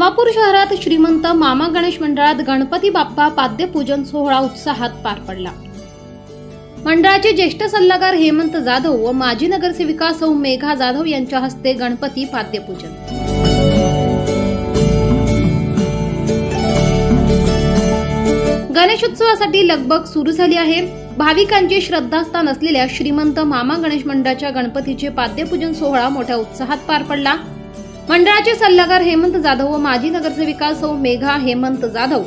नवापूर शहरात श्रीमंत मामा गणेश मंडळात गणपती बाप्पा पाद्यपूजन सोहळा उत्साहात पार पडला। मंडळाचे ज्येष्ठ सल्लागार हेमंत जाधव व माजी नगरसेविका सौ मेघा जाधव यांच्या हस्ते गणपती पाद्यपूजन। गणेशोत्सवासाठी लगबग सुरू झाली आहे। भाविकांचे श्रद्धास्थान असलेल्या श्रीमंत मामा गणेश मंडळाच्या गणपतीचे पाद्यपूजन सोहळा मोठ्या उत्साहात पार पडला। मंडळाचे सल्लागार हेमंत जाधव व माजी नगरसेविका सौ मेघा हेमंत जाधव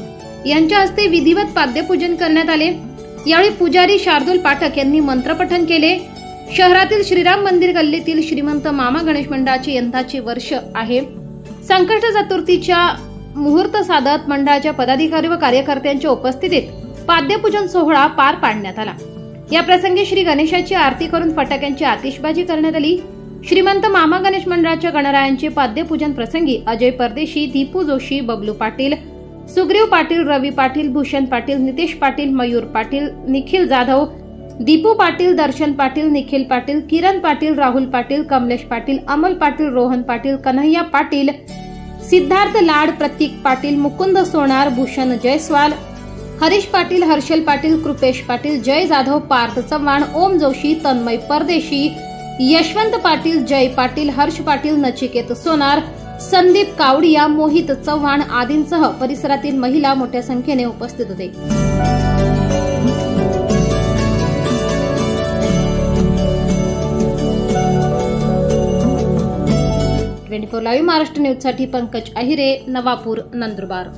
यांच्या हस्ते विधिवत पाद्यपूजन करण्यात आले। यावेळी पुजारी शार्दूल पाठक यांनी मंत्रपठण केले। शहरातील श्रीराम मंदिर गल्लीतील श्रीमंत मामा गणेश मंडळाचे यंदाचे वर्ष आहे। संकष्ट चतुर्थीच्या मुहूर्त साधत मंडळाच्या पदाधिकारी व कार्यकर्त्यांच्या उपस्थितीत पाद्यपूजन सोहळा पार पाडण्यात आला। या प्रसंगी श्री गणेशाची आरती करून फटाक्यांची आतिषबाजी करण्यात आली। श्रीमंत मामा गणेश मंडळाच्या गणरायांचे पाद्यपूजन प्रसंगी अजय परदेशी, दीपू जोशी, बबलू पाटील, सुग्रीव पाटील, रवी पाटील, भूषण पाटील, नितेश पाटील, मयूर पाटील, निखिल जाधव, दीपू पाटील, दर्शन पाटील, निखिल पाटील, किरण पाटील, राहुल पाटील, कमलेश पाटील, अमल पाटील, रोहन पाटील, कन्हैया पाटील, सिद्धार्थ लाड, प्रतीक पाटील, मुकुंद सोनार, भूषण जयस्वाल, हरीश पाटील, हर्षल पाटील, कृपेश पाटील, जय जाधव, पार्थ चव्हाण, ओम जोशी, तन्मय परदेशी, यशवंत पाटील, जय पाटील, हर्ष पाटील, नचिकेत सोनार, संदीप कावडिया, मोहित चव्हाण आदींसह परिसरातील महिला मोठ्या संख्येने उपस्थित होते। 24 लाईव्ह महाराष्ट्र न्यूज साठी पंकज अहिरे, नवापूर, नंदुरबार।